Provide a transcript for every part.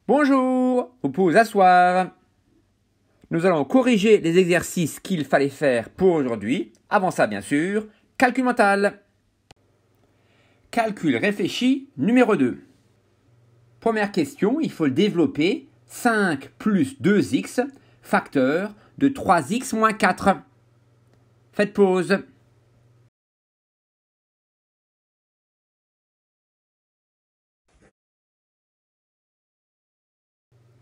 Bonjour, vous pouvez vous asseoir. Nous allons corriger les exercices qu'il fallait faire pour aujourd'hui. Avant ça, bien sûr, calcul mental. Calcul réfléchi numéro 2. Première question, il faut le développer. 5 plus 2x, facteur de 3x moins 4. Faites pause.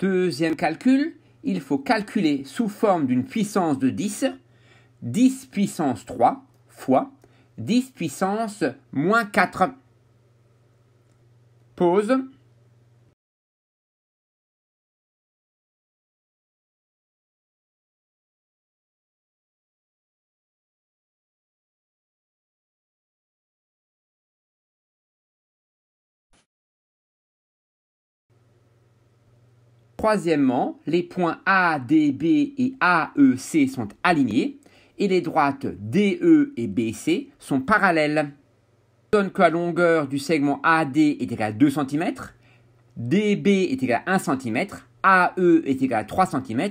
Deuxième calcul, il faut calculer sous forme d'une puissance de 10, 10 puissance 3 fois 10 puissance moins 4. Pause. Troisièmement, les points A, D, B et A, E, C sont alignés et les droites DE et BC sont parallèles. Ça donne que la longueur du segment AD est égale à 2 cm, DB est égal à 1 cm, AE est égal à 3 cm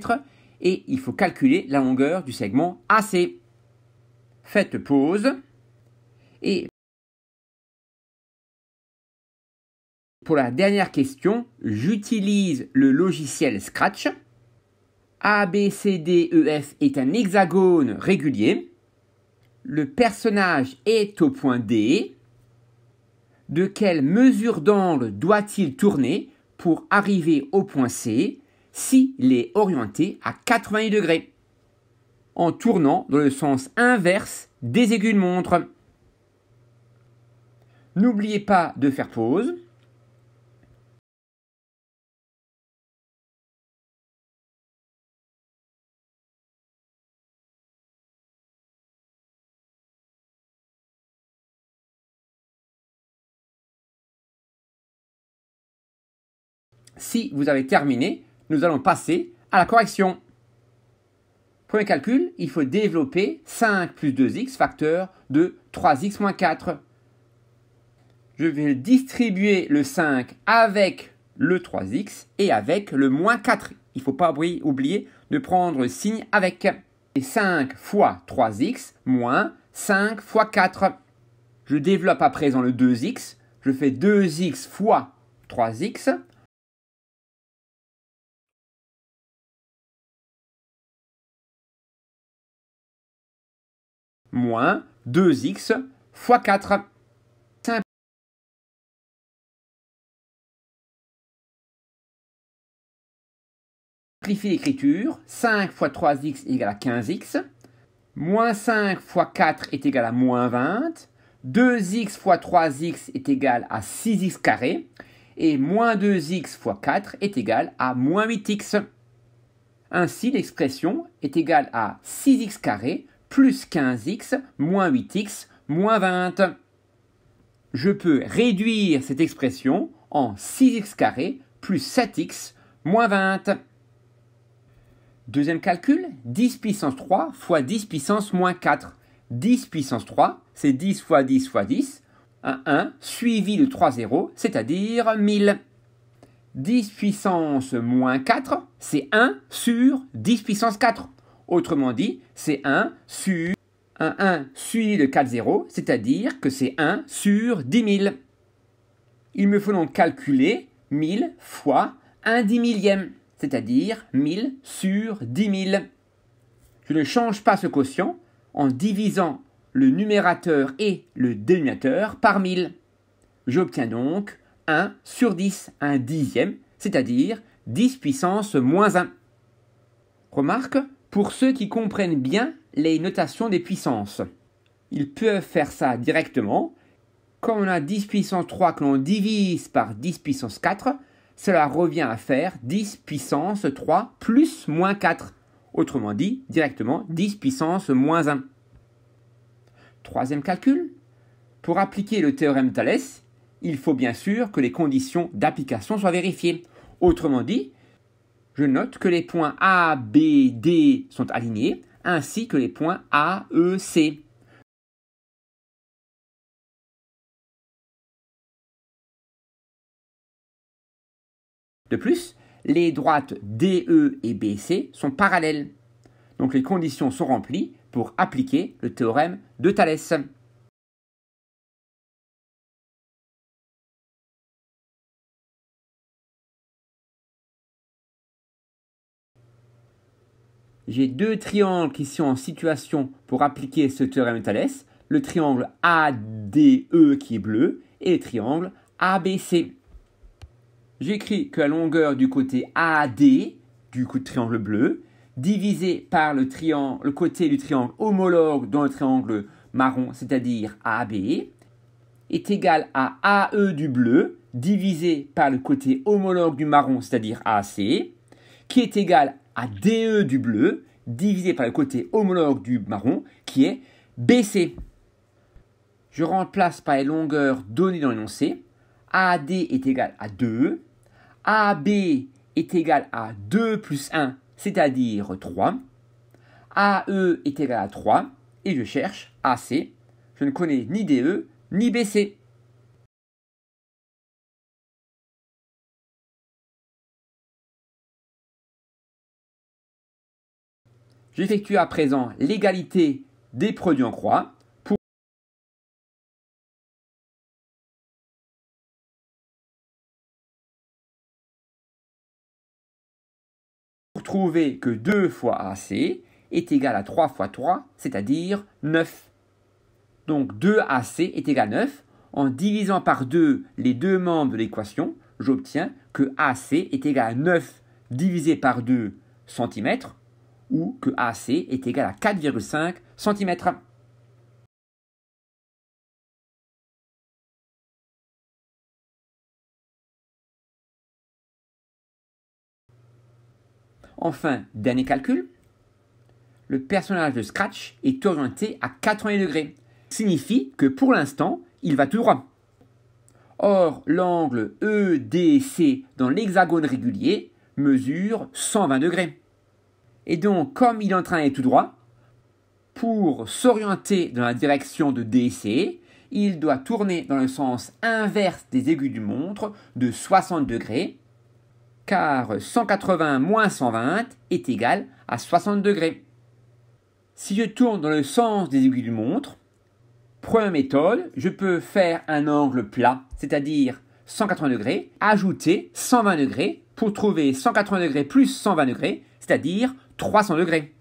et il faut calculer la longueur du segment AC. Faites pause et pour la dernière question, j'utilise le logiciel Scratch. ABCDEF est un hexagone régulier. Le personnage est au point D. De quelle mesure d'angle doit-il tourner pour arriver au point C s'il est orienté à 90 degrés en tournant dans le sens inverse des aiguilles de montre? N'oubliez pas de faire pause. Si vous avez terminé, nous allons passer à la correction. Premier calcul, il faut développer 5 plus 2x facteur de 3x moins 4. Je vais distribuer le 5 avec le 3x et avec le moins 4. Il ne faut pas oublier de prendre le signe avec. Et 5 fois 3x moins 5 fois 4. Je développe à présent le 2x. Je fais 2x fois 3x. Moins 2x fois 4. Simplifie l'écriture. 5 fois 3x égale à 15x. Moins 5 fois 4 est égal à moins 20. 2x fois 3x est égal à 6x carré. Et moins 2x fois 4 est égal à moins 8x. Ainsi, l'expression est égale à 6x carré plus 15x moins 8x moins 20. Je peux réduire cette expression en 6x carré plus 7x moins 20. Deuxième calcul, 10 puissance 3 fois 10 puissance moins 4. 10 puissance 3, c'est 10 fois 10 fois 10, un 1 suivi de 3 zéros, c'est-à-dire 1000. 10 puissance moins 4, c'est 1 sur 10 puissance 4. Autrement dit, c'est 1 sur un 1 suivi de 4 zéros, c'est-à-dire que c'est 1 sur 10 000. Il me faut donc calculer 1000 fois 1 dix millième, c'est-à-dire 1000 sur 10 000. Je ne change pas ce quotient en divisant le numérateur et le dénominateur par 1000. J'obtiens donc 1 sur 10, un dixième, c'est-à-dire 10 puissance moins 1. Remarque, pour ceux qui comprennent bien les notations des puissances, ils peuvent faire ça directement. Quand on a 10 puissance 3 que l'on divise par 10 puissance 4, cela revient à faire 10 puissance 3 plus moins 4. Autrement dit, directement 10 puissance moins 1. Troisième calcul. Pour appliquer le théorème de Thalès, il faut bien sûr que les conditions d'application soient vérifiées. Autrement dit, je note que les points A, B, D sont alignés, ainsi que les points A, E, C. De plus, les droites DE et BC sont parallèles. Donc les conditions sont remplies pour appliquer le théorème de Thalès. J'ai deux triangles qui sont en situation pour appliquer ce théorème de Thalès. Le triangle ADE qui est bleu et le triangle ABC. J'écris que la longueur du côté AD, du triangle bleu, divisé par le côté du triangle homologue dans le triangle marron, c'est-à-dire AB, est égal à AE du bleu, divisé par le côté homologue du marron, c'est-à-dire AC, qui est égal à DE du bleu, divisé par le côté homologue du marron, qui est BC. Je remplace par les longueurs données dans l'énoncé. AD est égal à 2, AB est égal à 2 plus 1, c'est-à-dire 3, AE est égal à 3, et je cherche AC. Je ne connais ni DE ni BC. J'effectue à présent l'égalité des produits en croix pour trouver que 2 fois AC est égal à 3 fois 3, c'est-à-dire 9. Donc 2AC est égal à 9. En divisant par 2 les deux membres de l'équation, j'obtiens que AC est égal à 9 divisé par 2 cm, ou que AC est égal à 4,5 cm. Enfin, dernier calcul. Le personnage de Scratch est orienté à 80 degrés. Signifie que pour l'instant, il va tout droit. Or, l'angle EDC dans l'hexagone régulier mesure 120 degrés. Et donc, comme il est en train d'aller tout droit, pour s'orienter dans la direction de DC, il doit tourner dans le sens inverse des aiguilles d'une montre de 60 degrés, car 180 moins 120 est égal à 60 degrés. Si je tourne dans le sens des aiguilles d'une montre, première méthode, je peux faire un angle plat, c'est-à-dire 180 degrés, ajouter 120 degrés pour trouver 180 degrés plus 120 degrés, c'est-à-dire 300 degrés.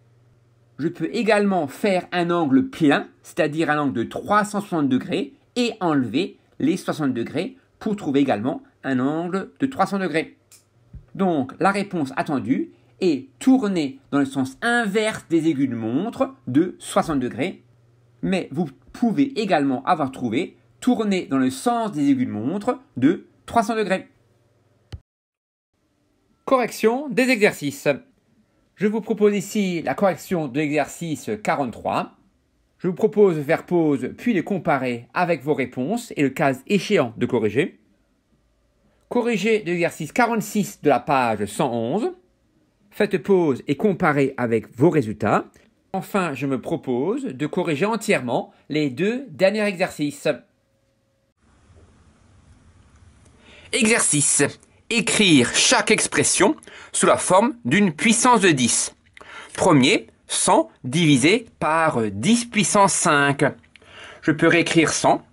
Je peux également faire un angle plein, c'est-à-dire un angle de 360 degrés, et enlever les 60 degrés pour trouver également un angle de 300 degrés. Donc la réponse attendue est tourner dans le sens inverse des aiguilles de montre de 60 degrés, mais vous pouvez également avoir trouvé tourner dans le sens des aiguilles de montre de 300 degrés. Correction des exercices. Je vous propose ici la correction de l'exercice 43. Je vous propose de faire pause puis de comparer avec vos réponses et le cas échéant de corriger. Corrigez de l'exercice 46 de la page 111. Faites pause et comparez avec vos résultats. Enfin, je me propose de corriger entièrement les deux derniers exercices. Exercice. Écrire chaque expression sous la forme d'une puissance de 10. Premier, 100 divisé par 10 puissance 5. Je peux réécrire 100.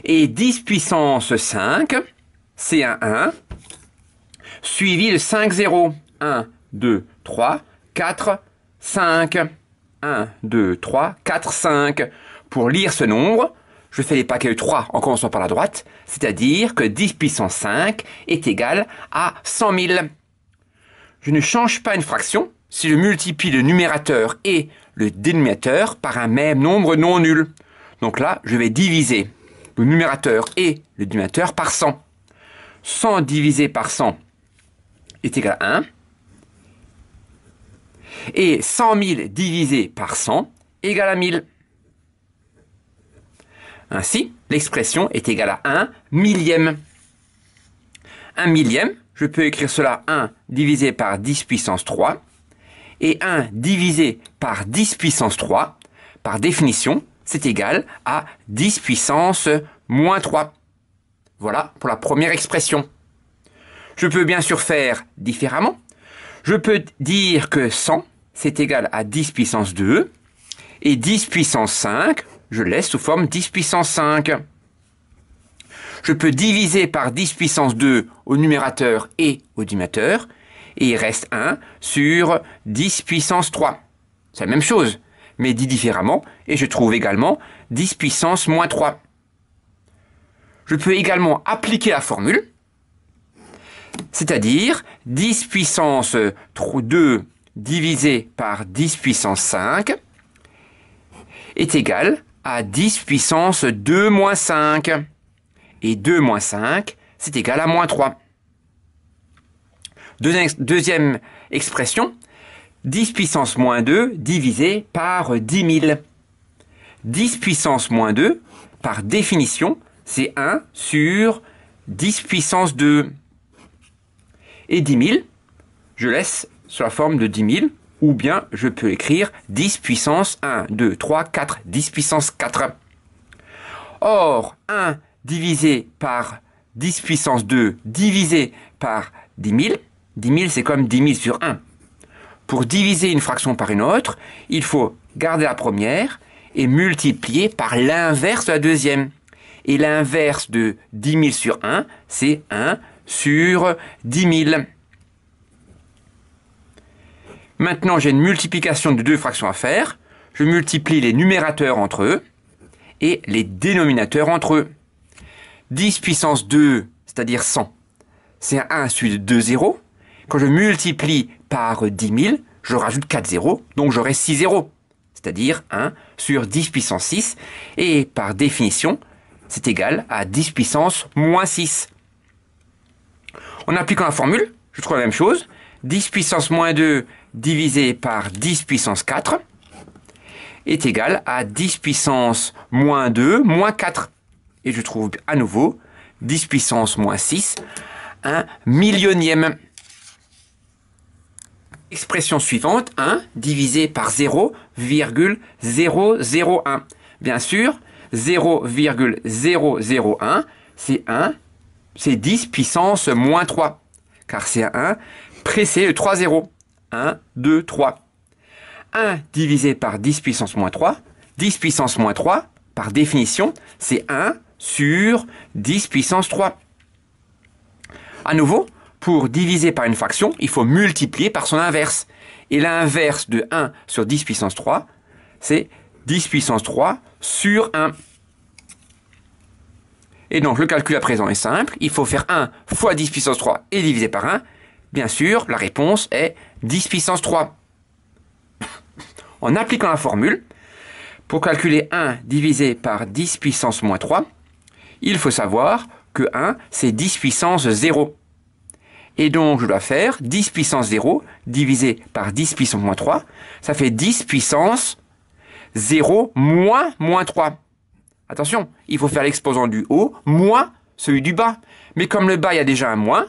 Et 10 puissance 5, c'est un 1, suivi de 5 zéros. 1, 2, 3, 4, 5. 1, 2, 3, 4, 5. Pour lire ce nombre, je fais les paquets de 3 en commençant par la droite, c'est-à-dire que 10 puissance 5 est égal à 100 000. Je ne change pas une fraction si je multiplie le numérateur et le dénominateur par un même nombre non nul. Donc là, je vais diviser le numérateur et le dénominateur par 100. 100 divisé par 100 est égal à 1. Et 100 000 divisé par 100 égale à 1000. Ainsi, l'expression est égale à 1 millième. 1 millième, je peux écrire cela 1 divisé par 10 puissance 3. Et 1 divisé par 10 puissance 3, par définition, c'est égal à 10 puissance moins 3. Voilà pour la première expression. Je peux bien sûr faire différemment. Je peux dire que 100, c'est égal à 10 puissance 2, et 10 puissance 5, je laisse sous forme 10 puissance 5. Je peux diviser par 10 puissance 2 au numérateur et au dénominateur, et il reste 1 sur 10 puissance 3. C'est la même chose, mais dit différemment, et je trouve également 10 puissance moins 3. Je peux également appliquer la formule, c'est-à-dire 10 puissance 2 divisé par 10 puissance 5 est égal à 10 puissance 2 moins 5. Et 2 moins 5, c'est égal à moins 3. Deuxième expression, 10 puissance moins 2 divisé par 10 000. 10 puissance moins 2, par définition, c'est 1 sur 10 puissance 2. Et 10 000, je laisse sur la forme de 10 000, ou bien je peux écrire 10 puissance 1, 2, 3, 4, 10 puissance 4. Or, 1 divisé par 10 puissance 2 divisé par 10 000, 10 000 c'est comme 10 000 sur 1. Pour diviser une fraction par une autre, il faut garder la première et multiplier par l'inverse de la deuxième. Et l'inverse de 10 000 sur 1, c'est 1 sur 10 000. Maintenant, j'ai une multiplication de deux fractions à faire. Je multiplie les numérateurs entre eux et les dénominateurs entre eux. 10 puissance 2, c'est-à-dire 100, c'est 1 sur 2 zéros. Quand je multiplie par 10 000, je rajoute 4 zéros, donc j'aurai 6 zéros, c'est-à-dire 1 sur 10 puissance 6. Et par définition, c'est égal à 10 puissance moins 6. En appliquant la formule, je trouve la même chose. 10 puissance moins 2 divisé par 10 puissance 4 est égal à 10 puissance moins 2 moins 4. Et je trouve à nouveau 10 puissance moins 6, 1 millionième. Expression suivante, 1 divisé par 0,001. Bien sûr, 0,001, c'est 1, c'est 10 puissance moins 3. Car c'est 1 précédé de 3 zéros. 1, 2, 3. 1 divisé par 10 puissance moins 3. 10 puissance moins 3, par définition, c'est 1 sur 10 puissance 3. À nouveau, pour diviser par une fraction, il faut multiplier par son inverse. Et l'inverse de 1 sur 10 puissance 3, c'est 10 puissance 3 sur 1. Et donc le calcul à présent est simple. Il faut faire 1 fois 10 puissance 3 et diviser par 1. Bien sûr, la réponse est 10 puissance 3. En appliquant la formule, pour calculer 1 divisé par 10 puissance moins 3, il faut savoir que 1, c'est 10 puissance 0. Et donc, je dois faire 10 puissance 0 divisé par 10 puissance moins 3. Ça fait 10 puissance 0 moins 3. Attention, il faut faire l'exposant du haut moins celui du bas. Mais comme le bas, il y a déjà un moins,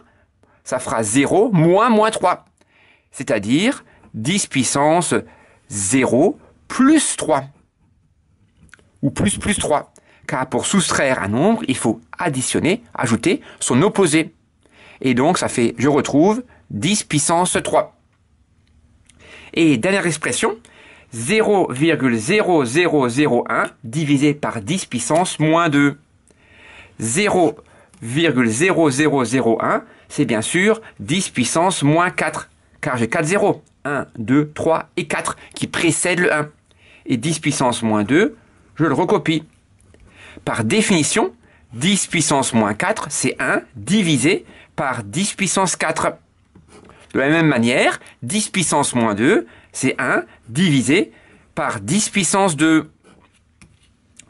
ça fera 0 moins 3. C'est-à-dire 10 puissance 0 plus 3. Ou plus 3. Car pour soustraire un nombre, il faut additionner, ajouter son opposé. Et donc, ça fait, je retrouve 10 puissance 3. Et dernière expression, 0,0001 divisé par 10 puissance moins 2. 0,0001, c'est bien sûr 10 puissance moins 4. Car j'ai 4 zéros. 1, 2, 3 et 4 qui précèdent le 1. Et 10 puissance moins 2, je le recopie. Par définition, 10 puissance moins 4, c'est 1 divisé par 10 puissance 4. De la même manière, 10 puissance moins 2, c'est 1 divisé par 10 puissance 2.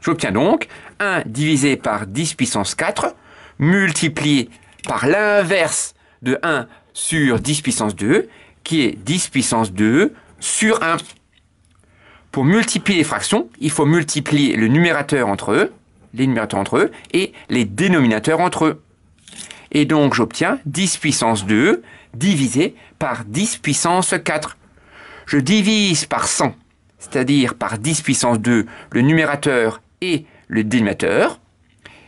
J'obtiens donc 1 divisé par 10 puissance 4, multiplié par l'inverse de 1 sur 10 puissance 2, qui est 10 puissance 2 sur 1. Pour multiplier les fractions, il faut multiplier le numérateur entre eux, les numérateurs entre eux, et les dénominateurs entre eux. Et donc j'obtiens 10 puissance 2 divisé par 10 puissance 4. Je divise par 100, c'est-à-dire par 10 puissance 2 le numérateur et le dénominateur,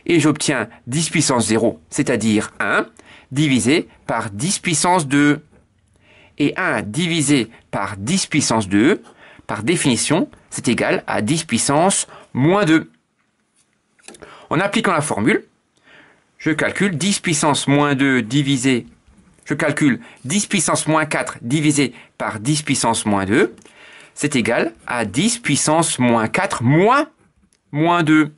et j'obtiens 10 puissance 0, c'est-à-dire 1, divisé par 10 puissance 2. Et 1 divisé par 10 puissance 2, par définition, c'est égal à 10 puissance moins 2. En appliquant la formule, je calcule 10 puissance moins 2 divisé, je calcule 10 puissance moins 4 divisé par 10 puissance moins 2, c'est égal à 10 puissance moins 4 moins 2.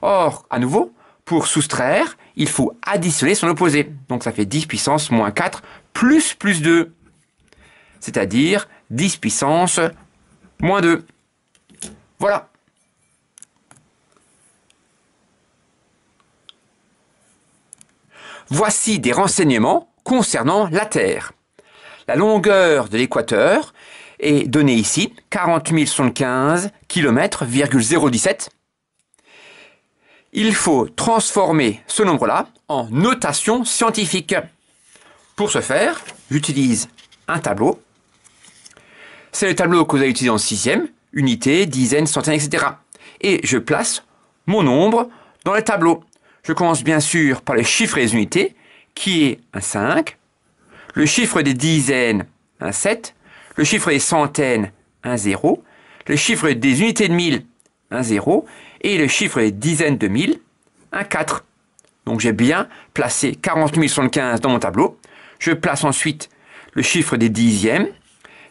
Or, à nouveau, pour soustraire, il faut additionner son opposé. Donc ça fait 10 puissance moins 4 plus 2. C'est-à-dire 10 puissance moins 2. Voilà. Voici des renseignements concernant la Terre. La longueur de l'équateur est donnée ici, 40 075 km,017. Il faut transformer ce nombre-là en notation scientifique. Pour ce faire, j'utilise un tableau. C'est le tableau que vous avez utilisé en 6e, unité, dizaine, centaine, etc. Et je place mon nombre dans le tableau. Je commence bien sûr par le chiffre des unités, qui est un 5, le chiffre des dizaines, un 7, le chiffre des centaines, un 0, le chiffre des unités de 1000, un 0, et le chiffre des dizaines de 1000, un 4. Donc j'ai bien placé 40 075 dans mon tableau. Je place ensuite le chiffre des dixièmes,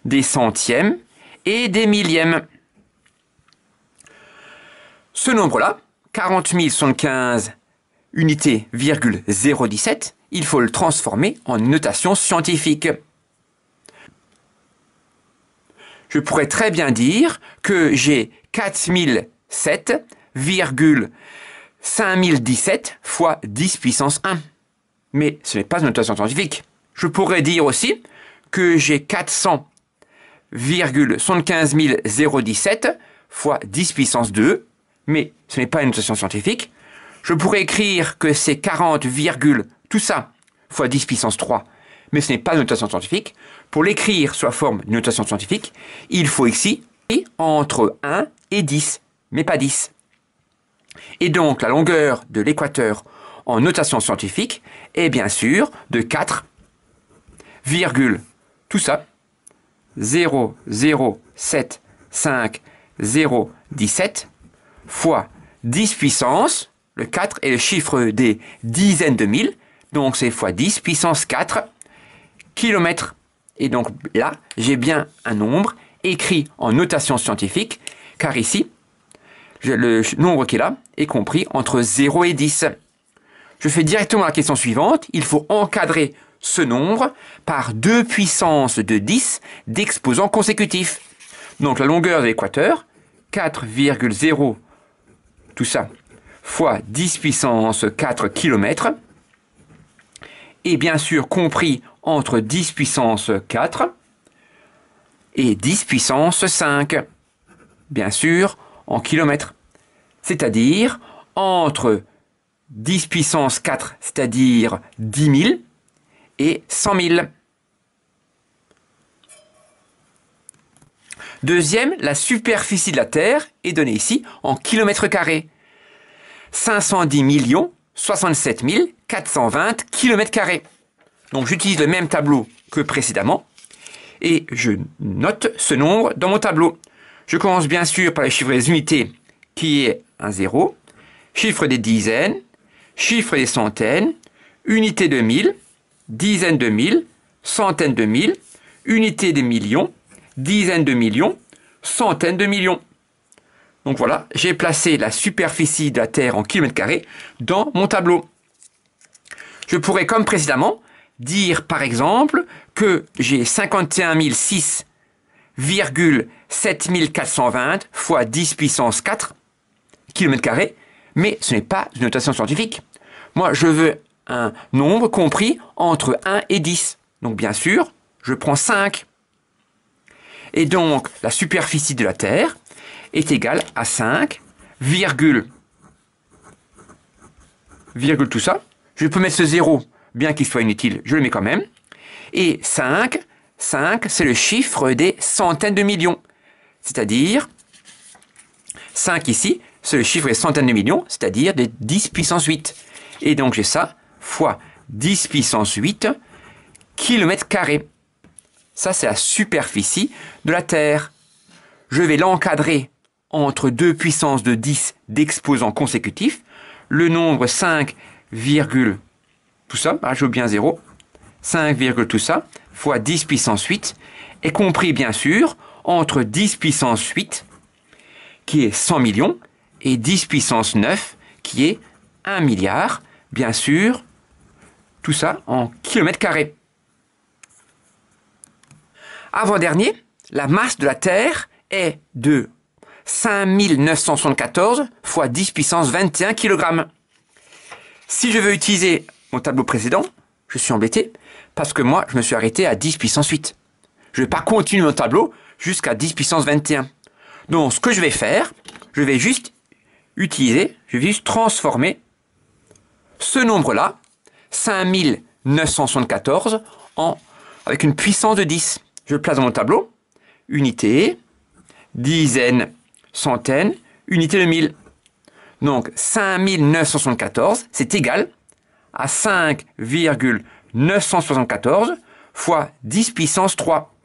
des centièmes et des millièmes. Ce nombre-là, 40 075 unités, 0,017, il faut le transformer en notation scientifique. Je pourrais très bien dire que j'ai 4007,5017 fois 10 puissance 1. Mais ce n'est pas une notation scientifique. Je pourrais dire aussi que j'ai 400,75 017 fois 10 puissance 2, mais ce n'est pas une notation scientifique. Je pourrais écrire que c'est 40, tout ça fois 10 puissance 3, mais ce n'est pas une notation scientifique. Pour l'écrire sous la forme d'une notation scientifique, il faut ici entre 1 et 10, mais pas 10. Et donc la longueur de l'équateur en notation scientifique est bien sûr de 4, tout ça, 0,075,017 fois 10 puissance, le 4 est le chiffre des dizaines de mille, donc c'est fois 10 puissance 4 kilomètres. Et donc là, j'ai bien un nombre écrit en notation scientifique, car ici, le nombre qui est là est compris entre 0 et 10. Je fais directement la question suivante. Il faut encadrer ce nombre par 2 puissance de 10 d'exposants consécutifs. Donc la longueur de l'équateur, 4,0, tout ça, fois 10 puissance 4 km, est bien sûr compris entre 10 puissance 4 et 10 puissance 5, bien sûr en kilomètres, c'est-à-dire entre 10 puissance 4, c'est-à-dire 10 000, et 100 000. Deuxième, la superficie de la Terre est donnée ici en kilomètres carrés. 510 067 420 km². Donc j'utilise le même tableau que précédemment et je note ce nombre dans mon tableau. Je commence bien sûr par le chiffre des unités qui est un 0, chiffre des dizaines, chiffre des centaines, unité de 1000, dizaines de 1000, centaines de 1000, unité des millions, dizaines de millions, centaines de millions. Donc voilà, j'ai placé la superficie de la Terre en kilomètres carrés dans mon tableau. Je pourrais, comme précédemment, dire par exemple que j'ai 51 006,7420 fois 10 puissance 4 km², mais ce n'est pas une notation scientifique. Moi, je veux un nombre compris entre 1 et 10. Donc bien sûr, je prends 5. Et donc, la superficie de la Terre est égale à 5, tout ça. Je peux mettre ce 0, bien qu'il soit inutile, je le mets quand même. Et 5, c'est le chiffre des centaines de millions. C'est-à-dire, 5 ici, c'est le chiffre des centaines de millions, c'est-à-dire des 10 puissance 8. Et donc j'ai ça, fois 10 puissance 8 km². Ça, c'est la superficie de la Terre. Je vais l'encadrer entre deux puissances de 10 d'exposants consécutifs. Le nombre 5, tout ça, je veux bien 0, 5, tout ça, fois 10 puissance 8, est compris bien sûr entre 10 puissance 8, qui est 100 millions, et 10 puissance 9, qui est 1 milliard, bien sûr, tout ça en km². Avant-dernier, la masse de la Terre est de 5974 fois 10 puissance 21 kg. Si je veux utiliser mon tableau précédent, je suis embêté parce que moi, je me suis arrêté à 10 puissance 8. Je ne vais pas continuer mon tableau jusqu'à 10 puissance 21. Donc, ce que je vais faire, je vais juste transformer ce nombre-là, 5974, avec une puissance de 10. Je le place dans mon tableau, unité, dizaine, centaine, unité de 1000. Donc 5974, c'est égal à 5,974 fois 10 puissance 3.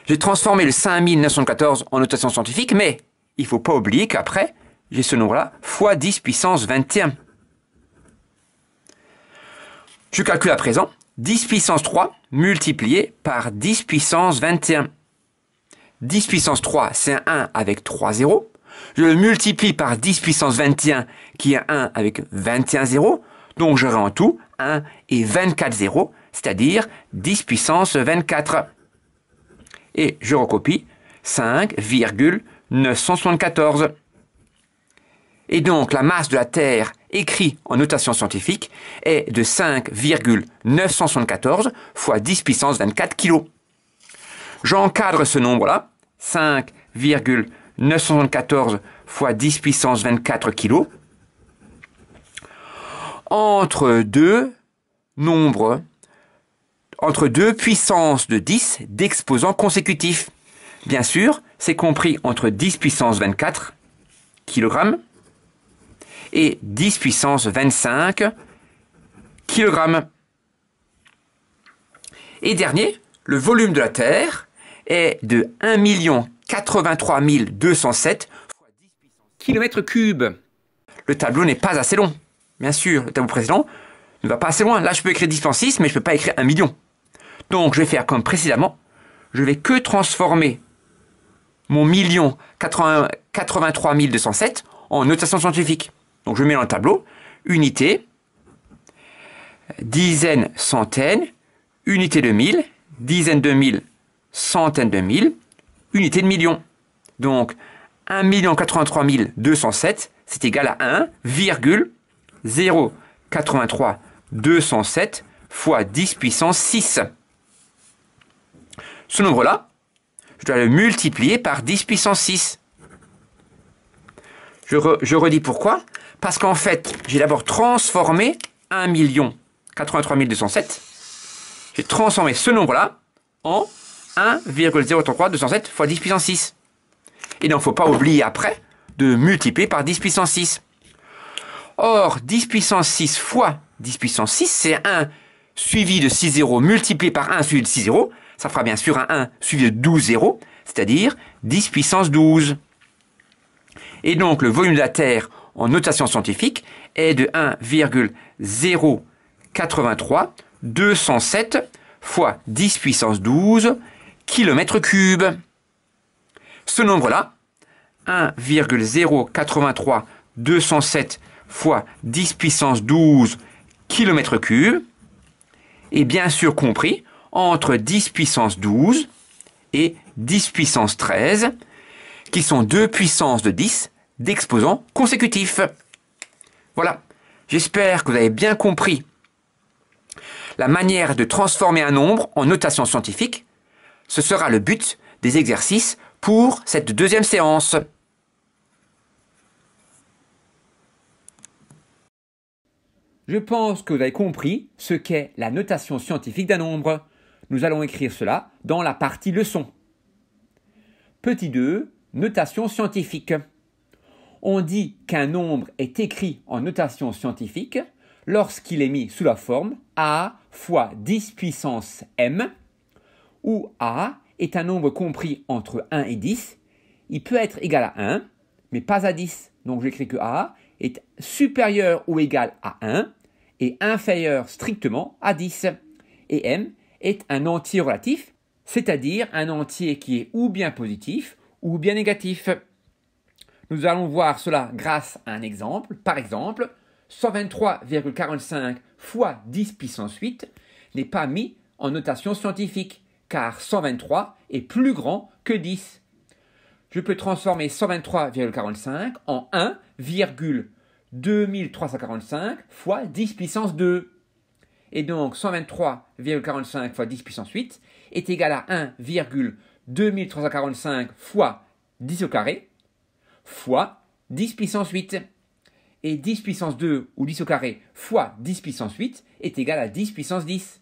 J'ai transformé le 5914 en notation scientifique, mais il ne faut pas oublier qu'après, j'ai ce nombre-là fois 10 puissance 21. Je calcule à présent 10 puissance 3 multiplié par 10 puissance 21. 10 puissance 3, c'est un 1 avec 3 zéros. Je le multiplie par 10 puissance 21, qui est un 1 avec 21 zéros. Donc j'aurai en tout 1 et 24 zéros, c'est-à-dire 10 puissance 24. Et je recopie 5,974. Et donc la masse de la Terre écrit en notation scientifique est de 5,974 fois 10 puissance 24 kg. J'encadre ce nombre-là, 5,974 fois 10 puissance 24 kg, entre deux puissances de 10 d'exposants consécutifs. Bien sûr, c'est compris entre 10 puissance 24 kg et 10 puissance 25 kg. Et dernier, le volume de la Terre est de 1 083 207 fois 10 puissance km3. Le tableau n'est pas assez long. Bien sûr, le tableau précédent ne va pas assez loin. Là, je peux écrire 10 puissance 6, mais je ne peux pas écrire 1 million. Donc, je vais faire comme précédemment. Je vais que transformer mon 1 083 207 en notation scientifique. Donc, je mets dans le tableau unité, dizaine, centaine, unité de 1000, dizaine de 1000, centaine de 1000, unité de million. Donc, 1 083 207, c'est égal à 1,083 207 fois 10 puissance 6. Ce nombre-là, je dois le multiplier par 10 puissance 6. Je redis pourquoi. Parce qu'en fait, j'ai d'abord transformé 1 083 207. J'ai transformé ce nombre-là en 1,083 207 fois 10 puissance 6. Et donc, il ne faut pas oublier après de multiplier par 10 puissance 6. Or, 10 puissance 6 fois 10 puissance 6, c'est 1 suivi de 6 zéros multiplié par 1 suivi de 6 zéros. Ça fera bien sûr un 1 suivi de 12 zéros, c'est-à-dire 10 puissance 12. Et donc, le volume de la Terre en notation scientifique est de 1,083 207 fois 10 puissance 12 km3. Ce nombre-là, 1,083 207 fois 10 puissance 12 km3, est bien sûr compris entre 10 puissance 12 et 10 puissance 13, qui sont deux puissances de 10 d'exposants consécutifs. Voilà, j'espère que vous avez bien compris la manière de transformer un nombre en notation scientifique. Ce sera le but des exercices pour cette deuxième séance. Je pense que vous avez compris ce qu'est la notation scientifique d'un nombre. Nous allons écrire cela dans la partie leçon. Petit 2, notation scientifique. On dit qu'un nombre est écrit en notation scientifique lorsqu'il est mis sous la forme a fois 10 puissance m, où a est un nombre compris entre 1 et 10. Il peut être égal à 1, mais pas à 10. Donc j'écris que a est supérieur ou égal à 1 et inférieur strictement à 10. Et m est un entier relatif, c'est-à-dire un entier qui est ou bien positif ou bien négatif. Nous allons voir cela grâce à un exemple. Par exemple, 123,45 fois 10 puissance 8 n'est pas mis en notation scientifique, car 123 est plus grand que 10. Je peux transformer 123,45 en 1,2345 fois 10 puissance 2. Et donc 123,45 fois 10 puissance 8 est égal à 1,2345 fois 10 au carré fois 10 puissance 8. Et 10 puissance 2 ou 10 au carré fois 10 puissance 8 est égal à 10 puissance 10.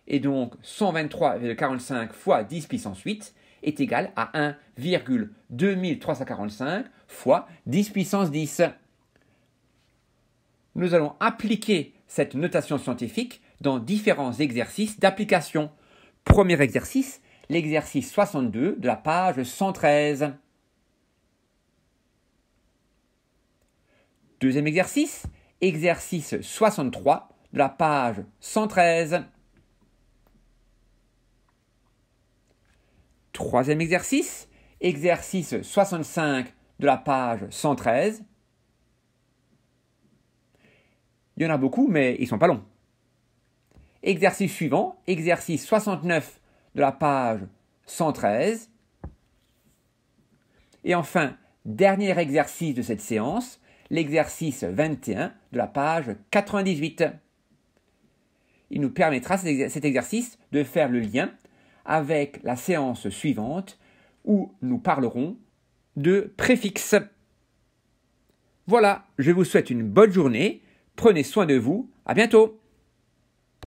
Et donc 123,45 fois 10 puissance 8 est égal à 1,2345 fois 10 puissance 10. Nous allons appliquer cette notation scientifique dans différents exercices d'application. Premier exercice, l'exercice 62 de la page 113. Deuxième exercice, exercice 63 de la page 113. Troisième exercice, exercice 65 de la page 113. Il y en a beaucoup, mais ils ne sont pas longs. Exercice suivant, exercice 69 de la page 113. Et enfin, dernier exercice de cette séance, l'exercice 21 de la page 98. Il nous permettra, cet exercice, de faire le lien avec la séance suivante où nous parlerons de préfixes. Voilà, je vous souhaite une bonne journée, prenez soin de vous, à bientôt.